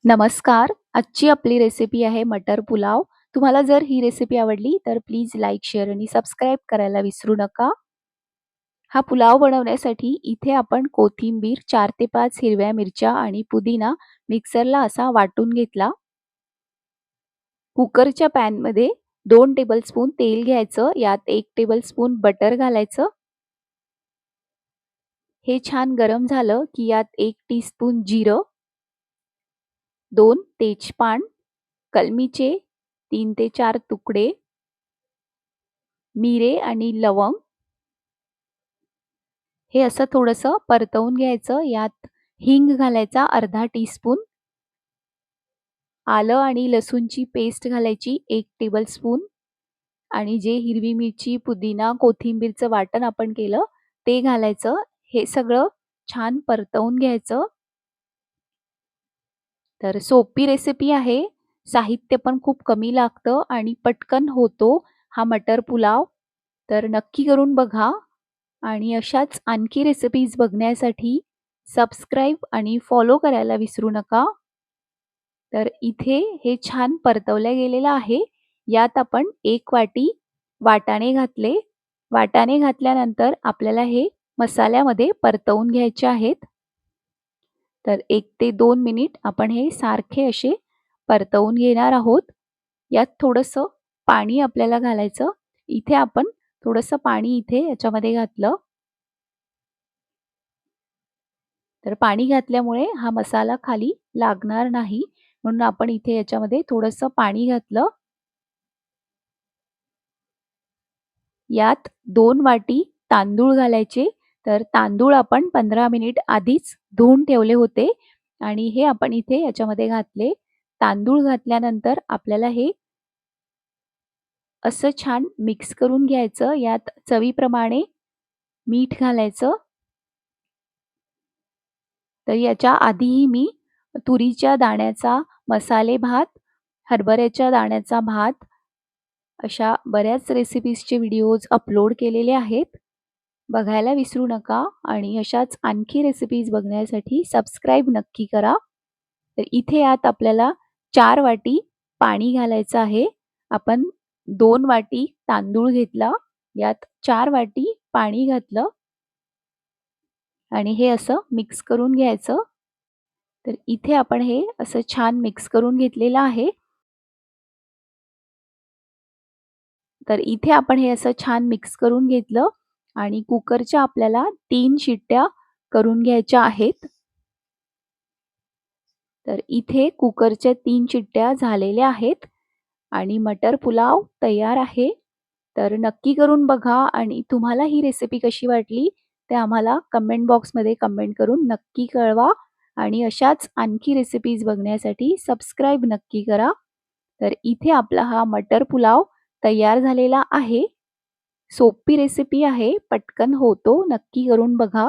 नमस्कार. आजची आपली रेसिपी आहे मटर पुलाव. तुम्हाला जर ही रेसिपी आवडली तर प्लीज लाईक, शेअर आणि सबस्क्राईब करायला विसरू नका. हा पुलाव बनवण्यासाठी इथे आपण कोथिंबीर, 4 ते 5 हिरव्या मिरच्या आणि पुदिना मिक्सरला असा वाटून घेतला. कुकरच्या पॅनमध्ये 2 टेबलस्पून तेल घ्यायचं. यात 1 टेबलस्पून बटर घालायचं. हे छान गरम झालं की यात 1 टीस्पून जिरं, 2 तेजपान, कलमीचे 3 ते 4 तुकडे, मिरे आणि लवंग हे असं थोडंसं परतवून घ्यायचं. यात हिंग घालायचा अर्धा टीस्पून, आलं आणि लसूणची पेस्ट घालायची 1 टेबलस्पून आणि जे हिरवी मिरची, पुदिना, कोथिंबीरचं वाटण आपण केलं ते घालायचं. हे सगळं छान परतवून घ्यायचं. तर सोपी रेसिपी आहे. साहित्य पण खूप कमी लागतं आणि पटकन होतो हा मटर पुलाव. तर नक्की करून बघा. आणि अशाच आणखी रेसिपीज बघण्यासाठी सबस्क्राईब आणि फॉलो करायला विसरू नका. तर इथे हे छान परतवलं गेलेलं आहे. यात आपण 1 वाटी वाटाणे घातले. वाटाणे घातल्यानंतर आपल्याला हे मसाल्यामध्ये परतवून घ्यायचे आहेत. तर 1 ते 2 मिनिट आपण हे सारखे असे परतवून घेणार आहोत. यात थोडंसं पाणी आपल्याला घालायचं. इथे आपण थोडंसं पाणी इथे याच्यामध्ये घातलं. तर पाणी घातल्यामुळे हा मसाला खाली लागणार नाही म्हणून आपण इथे याच्यामध्ये थोडंसं पाणी घातलं. यात 2 वाटी तांदूळ घालायचे. तर तांदूळ आपण 15 मिनिट आधीच धुवून ठेवले होते आणि हे आपण इथे याच्यामध्ये घातले. तांदूळ घातल्यानंतर आपल्याला हे असं छान मिक्स करून घ्यायचं. यात चवीप्रमाणे मीठ घालायचं. तर याच्या आधीही मी तुरीच्या दाण्याचा मसाले भात, हरभऱ्याच्या दाण्याचा भात अशा बऱ्याच रेसिपीजचे व्हिडिओज अपलोड केलेले आहेत. बघायला विसरू नका आणि अशाच आणखी रेसिपीज बघण्यासाठी सबस्क्राईब नक्की करा. तर इथे यात आपल्याला 4 वाटी पाणी घालायचं आहे. आपण 2 वाटी तांदूळ घेतला. यात 4 वाटी पाणी घातलं आणि हे असं मिक्स करून घ्यायचं. तर इथे आपण हे असं छान मिक्स करून घेतलेलं आहे. तर इथे आपण हे असं छान मिक्स करून घेतलं आणि कुकरच्या आपल्याला 3 शिट्ट्या करून घ्यायच्या आहेत. तर इथे कुकरच्या 3 शिट्ट्या झालेल्या आहेत आणि मटर पुलाव तयार आहे. तर नक्की करून बघा आणि तुम्हाला ही रेसिपी कशी वाटली ते आम्हाला कमेंट बॉक्समध्ये कमेंट करून नक्की कळवा आणि अशाच आणखी रेसिपीज बघण्यासाठी सबस्क्राईब नक्की करा. तर इथे आपला हा मटर पुलाव तयार झालेला आहे. सोपी रेसिपी आहे, पटकन होतो. नक्की करून बघा.